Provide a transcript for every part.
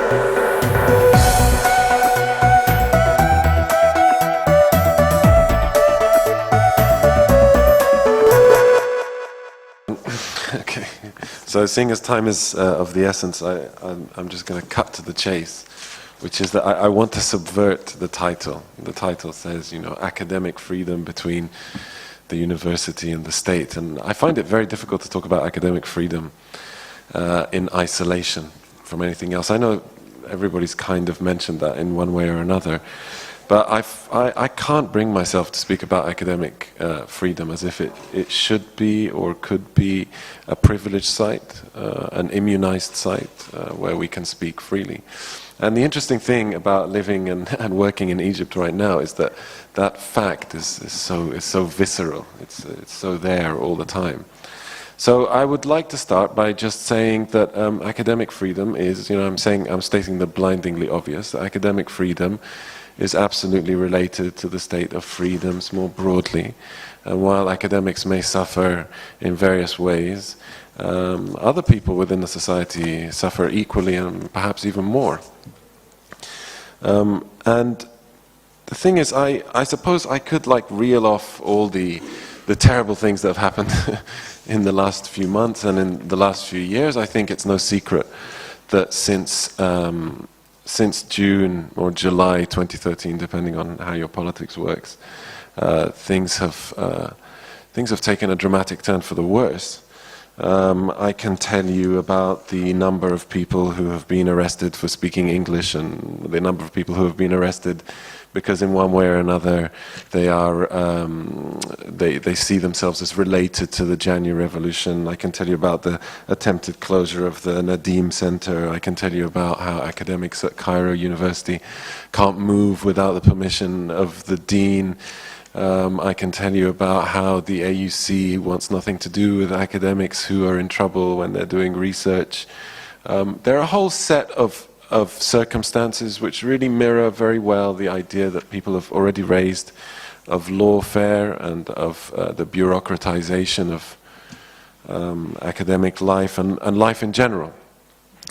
Okay, so seeing as time is of the essence, I'm just going to cut to the chase, which is that I want to subvert the title. The title says, you know, academic freedom between the university and the state, and I find it very difficult to talk about academic freedom in isolation from anything else. I know everybody's kind of mentioned that in one way or another, but I can't bring myself to speak about academic freedom as if it should be or could be a privileged site, an immunized site where we can speak freely. And the interesting thing about living and working in Egypt right now is that that fact is so visceral. It's so there all the time. So I would like to start by just saying that academic freedom is, you know, I'm stating the blindingly obvious. That academic freedom is absolutely related to the state of freedoms more broadly. And while academics may suffer in various ways, other people within the society suffer equally and perhaps even more. And the thing is, I suppose I could like reel off all the terrible things that have happened in the last few months and in the last few years. I think it's no secret that since June or July 2013, depending on how your politics works, things have taken a dramatic turn for the worse. I can tell you about the number of people who have been arrested for speaking English, and the number of people who have been arrested because in one way or another they are they see themselves as related to the January Revolution. I can tell you about the attempted closure of the Nadim Center. I can tell you about how academics at Cairo University can't move without the permission of the dean. I can tell you about how the AUC wants nothing to do with academics who are in trouble when they're doing research. There are a whole set of circumstances which really mirror very well the idea that people have already raised of lawfare and of the bureaucratization of academic life and life in general.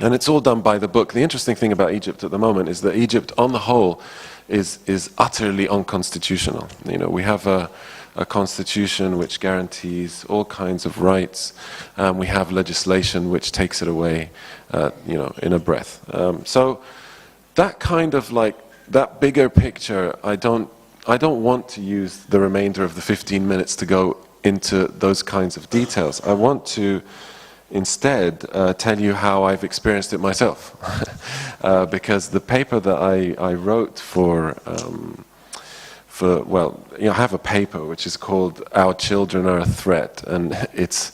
And it's all done by the book. The interesting thing about Egypt at the moment is that Egypt, on the whole, is utterly unconstitutional. You know, we have a constitution which guarantees all kinds of rights, and we have legislation which takes it away, you know, in a breath. So that kind of like that bigger picture, I don't want to use the remainder of the 15 minutes to go into those kinds of details. I want to instead tell you how I've experienced it myself. Because the paper that I wrote for well, you know, I have a paper which is called "Our Children Are a Threat," and it's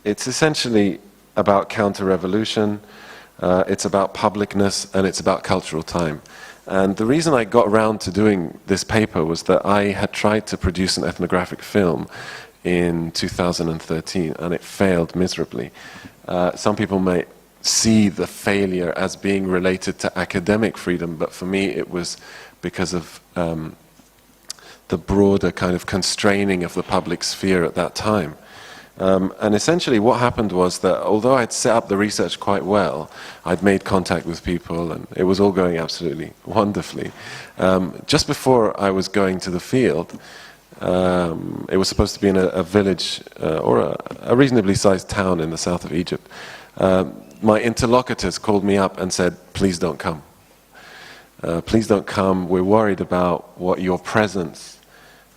essentially about counter-revolution, it's about publicness, and it's about cultural time. And the reason I got around to doing this paper was that I had tried to produce an ethnographic film in 2013, and it failed miserably. Some people may see the failure as being related to academic freedom, but for me it was because of the broader kind of constraining of the public sphere at that time. And essentially what happened was that although I'd set up the research quite well, I'd made contact with people and it was all going absolutely wonderfully. Just before I was going to the field, it was supposed to be in a village or a reasonably sized town in the south of Egypt. My interlocutors called me up and said, "Please don't come. Please don't come. We're worried about what your presence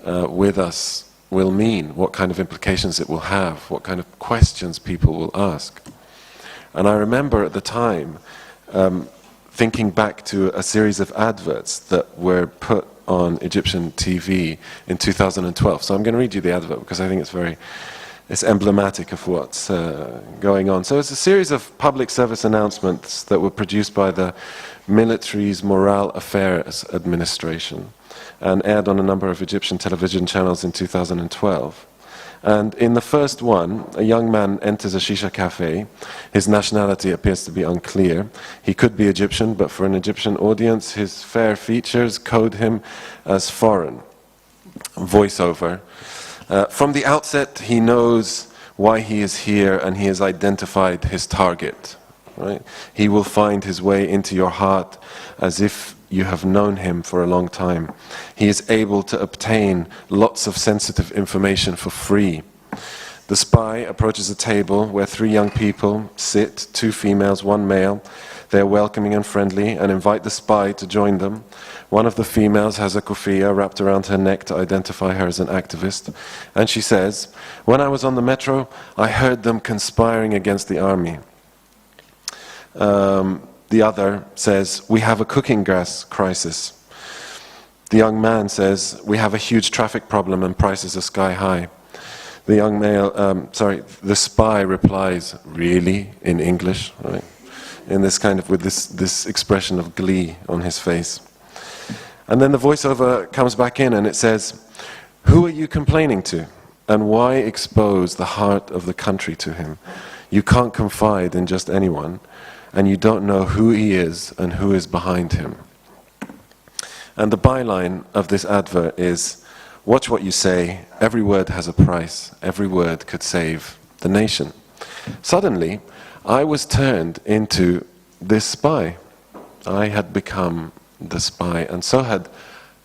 with us will mean, what kind of implications it will have, what kind of questions people will ask." And I remember at the time thinking back to a series of adverts that were put on Egyptian TV in 2012. So I'm going to read you the advert because I think it's emblematic of what's going on. So it's a series of public service announcements that were produced by the military's Morale Affairs Administration and aired on a number of Egyptian television channels in 2012. And in the first one, a young man enters a shisha cafe. His nationality appears to be unclear. He could be Egyptian, but for an Egyptian audience, his fair features code him as foreign. Voiceover. From the outset, he knows why he is here and he has identified his target. right? He will find his way into your heart as if you have known him for a long time. He is able to obtain lots of sensitive information for free. The spy approaches a table where 3 young people sit, 2 females, 1 male. They are welcoming and friendly and invite the spy to join them. One of the females has a kufiya wrapped around her neck to identify her as an activist. And she says, "When I was on the metro, I heard them conspiring against the army." The other says, "We have a cooking gas crisis." The young man says, "We have a huge traffic problem and prices are sky high." The young male, the spy replies, "Really?" in English, right? In this kind of, with this expression of glee on his face. And then the voiceover comes back in and it says, "Who are you complaining to? And why expose the heart of the country to him? You can't confide in just anyone, and you don't know who he is and who is behind him." And the byline of this advert is, "Watch what you say, every word has a price, every word could save the nation." Suddenly, I was turned into this spy. I had become the spy, and so had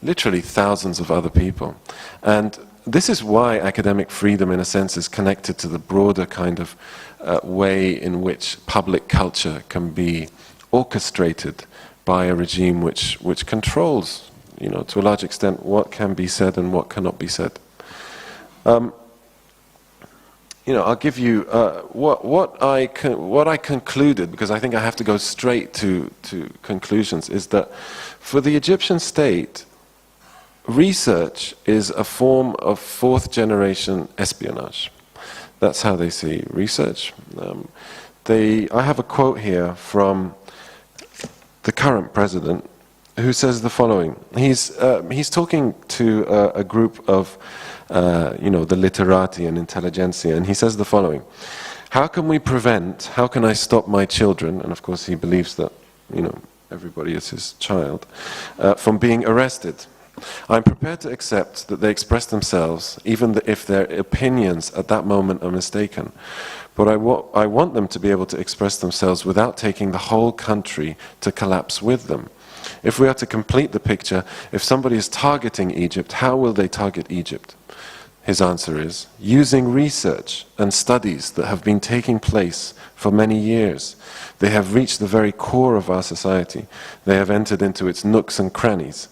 literally thousands of other people. And this is why academic freedom, in a sense, is connected to the broader kind of way in which public culture can be orchestrated by a regime which controls, to a large extent, what can be said and what cannot be said. I'll give you what I concluded, because I think I have to go straight to conclusions, is that for the Egyptian state, research is a form of 4th-generation espionage. That's how they see research. I have a quote here from the current president, who says the following. He's talking to a group of the literati and intelligentsia, and he says the following: how can I stop my children, and of course he believes that everybody is his child, from being arrested? I'm prepared to accept that they express themselves, even if their opinions at that moment are mistaken. But I want them to be able to express themselves without taking the whole country to collapse with them. If we are to complete the picture, if somebody is targeting Egypt, how will they target Egypt? His answer is, using research and studies that have been taking place for many years. They have reached the very core of our society. They have entered into its nooks and crannies.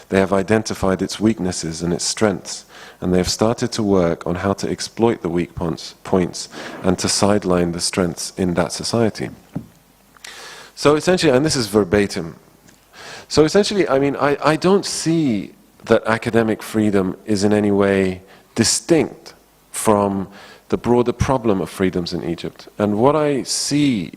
They have identified its weaknesses and its strengths, and they have started to work on how to exploit the weak points and to sideline the strengths in that society. So essentially, and this is verbatim, so essentially, I don't see that academic freedom is in any way distinct from the broader problem of freedoms in Egypt. And what I see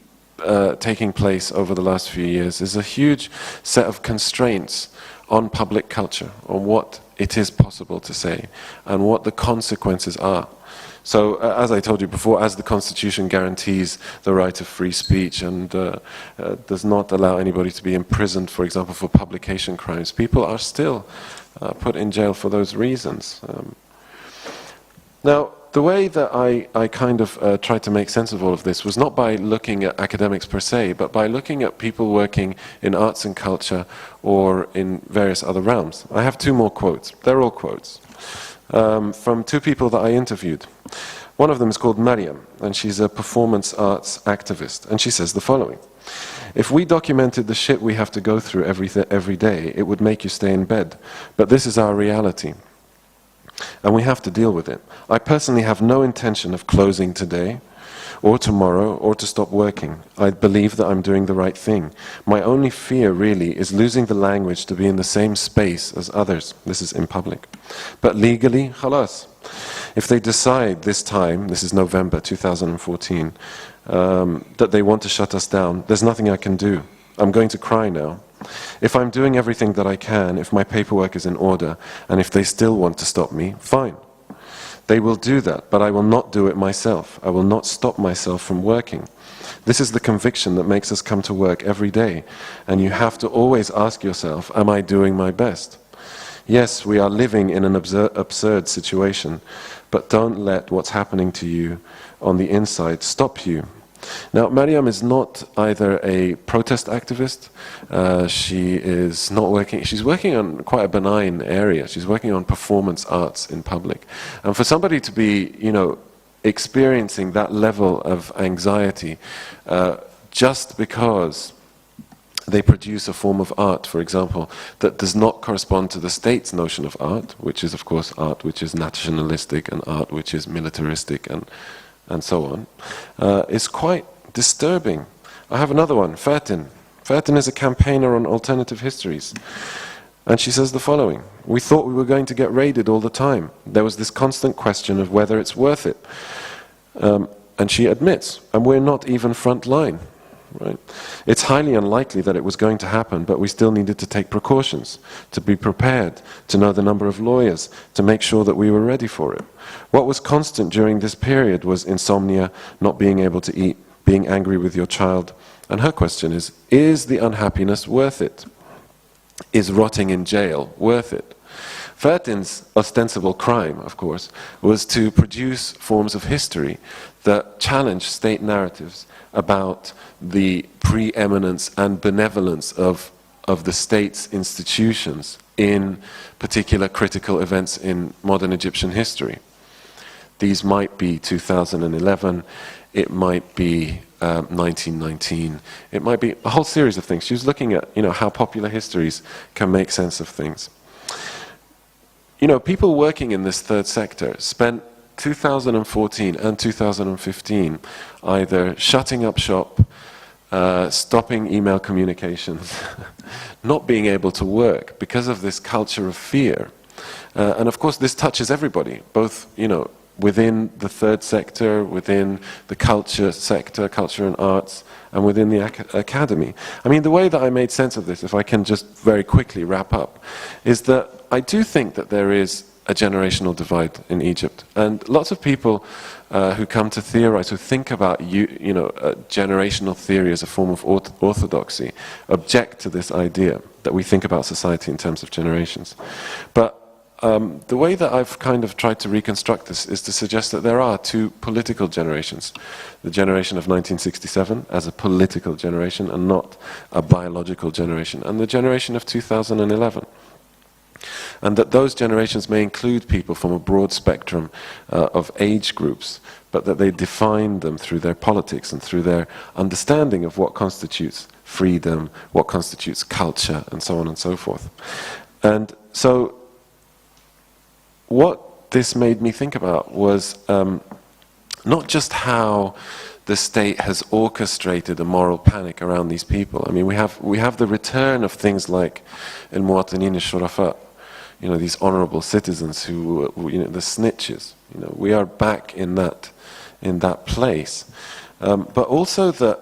taking place over the last few years is a huge set of constraints on public culture, on what it is possible to say, and what the consequences are. So, as I told you before, as the Constitution guarantees the right of free speech and does not allow anybody to be imprisoned, for example, for publication crimes, people are still put in jail for those reasons. Now, the way that I kind of tried to make sense of all of this was not by looking at academics per se, but by looking at people working in arts and culture or in various other realms. I have 2 more quotes. They're all quotes from 2 people that I interviewed. One of them is called Maryam, and she's a performance arts activist, and she says the following: "If we documented the shit we have to go through every day, it would make you stay in bed. But this is our reality, and we have to deal with it. I personally have no intention of closing today, or tomorrow, or to stop working. I believe that I'm doing the right thing. My only fear, really, is losing the language to be in the same space as others." This is in public. "But legally, khalas. If they decide this time," this is November 2014, "that they want to shut us down, there's nothing I can do. I'm going to cry now. If I'm doing everything that I can, if my paperwork is in order, and if they still want to stop me, fine. They will do that, but I will not do it myself. I will not stop myself from working. This is the conviction that makes us come to work every day, and you have to always ask yourself, am I doing my best? Yes, we are living in an absurd situation, but don't let what's happening to you on the inside stop you. Now, Maryam is not either a protest activist, she is not working, she's working on quite a benign area, she's working on performance arts in public. And for somebody to be, experiencing that level of anxiety just because they produce a form of art, for example, that does not correspond to the state's notion of art, which is, of course, art which is nationalistic and art which is militaristic and so on, is quite disturbing. I have another one, Fatin. Fatin is a campaigner on alternative histories. And she says the following: "We thought we were going to get raided all the time. There was this constant question of whether it's worth it." And she admits, and we're not even front line. Right? It's highly unlikely that it was going to happen, but we still needed to take precautions, to be prepared, to know the number of lawyers, to make sure that we were ready for it. What was constant during this period was insomnia, not being able to eat, being angry with your child. And her question is the unhappiness worth it? Is rotting in jail worth it? Fatin's ostensible crime, of course, was to produce forms of history that challenge state narratives about the preeminence and benevolence of the state's institutions in particular critical events in modern Egyptian history. These might be 2011, it might be 1919, it might be a whole series of things. She was looking at, how popular histories can make sense of things. People working in this third sector spent 2014 and 2015 either shutting up shop, stopping email communications, not being able to work because of this culture of fear. And of course this touches everybody, both within the third sector, within the culture sector, culture and arts, and within the academy. I mean, the way that I made sense of this, if I can just very quickly wrap up, is that I do think that there is a generational divide in Egypt. And lots of people who come to theorize, who think about generational theory as a form of orthodoxy, object to this idea that we think about society in terms of generations. But the way that I've kind of tried to reconstruct this is to suggest that there are two political generations. The generation of 1967 as a political generation and not a biological generation, and the generation of 2011. And that those generations may include people from a broad spectrum of age groups, but that they define them through their politics and through their understanding of what constitutes freedom, what constitutes culture, and so on and so forth. And so what this made me think about was not just how the state has orchestrated a moral panic around these people. I mean, we have the return of things like al-Muwatinin al-Shurafa, these honorable citizens who, the snitches. We are back in that place. But also that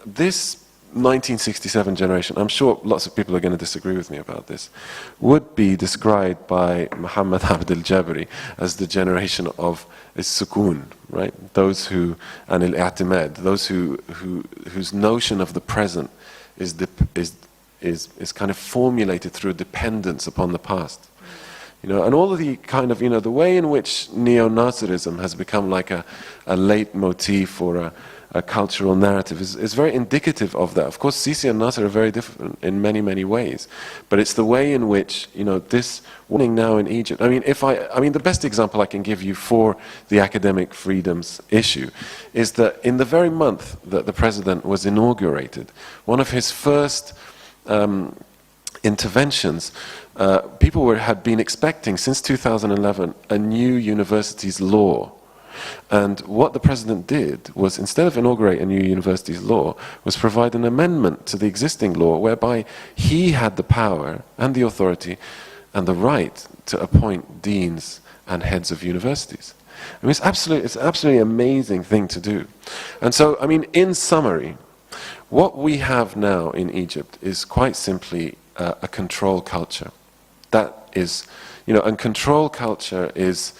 this 1967 generation, I'm sure lots of people are going to disagree with me about this, would be described by Muhammad Abd al-Jabri as the generation of al-Sukun, right? Those who, and al-I'timad, those whose notion of the present is kind of formulated through dependence upon the past. And all of the kind of, the way in which neo-Nasserism has become like a leitmotif or a cultural narrative is very indicative of that. Of course, Sisi and Nasser are very different in many, many ways. But it's the way in which, this warning now in Egypt. I mean, the best example I can give you for the academic freedoms issue is that in the very month that the president was inaugurated, one of his first interventions, people had been expecting since 2011 a new universities law. And what the president did was, instead of inaugurate a new universities law, was provide an amendment to the existing law whereby he had the power and the authority and the right to appoint deans and heads of universities. I mean, it's absolutely amazing thing to do. And so, I mean, in summary, what we have now in Egypt is quite simply a control culture. That is, and control culture is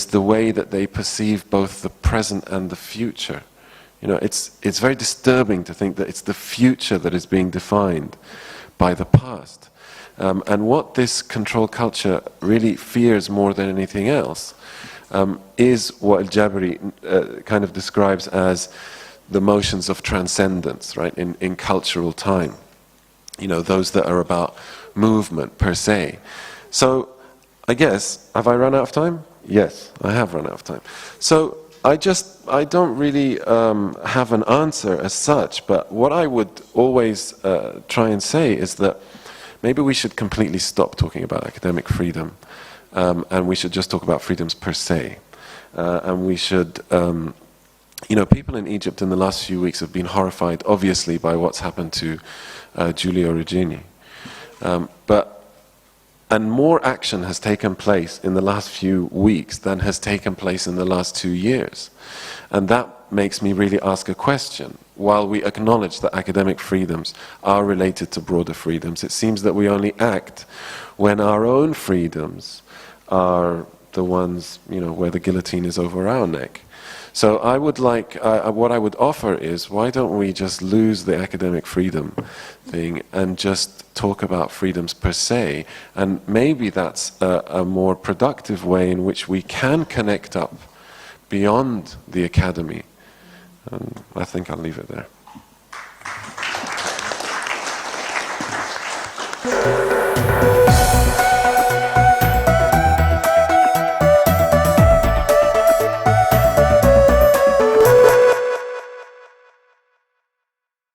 the way that they perceive both the present and the future. It's very disturbing to think that it's the future that is being defined by the past. And what this control culture really fears more than anything else is what al-Jabri kind of describes as the motions of transcendence, right, in cultural time. You know, those that are about movement per se. So, I guess, have I run out of time? Yes, I have run out of time. So, I don't really have an answer as such, but what I would always try and say is that maybe we should completely stop talking about academic freedom, and we should just talk about freedoms per se. And we should, you know, people in Egypt in the last few weeks have been horrified, obviously, by what's happened to Giulio Regeni. And more action has taken place in the last few weeks than has taken place in the last 2 years. And that makes me really ask a question. While we acknowledge that academic freedoms are related to broader freedoms, it seems that we only act when our own freedoms are the ones, you know, where the guillotine is over our neck. So I would like, what I would offer is, why don't we just lose the academic freedom thing and just talk about freedoms per se? And maybe that's a more productive way in which we can connect up beyond the academy. And I think I'll leave it there.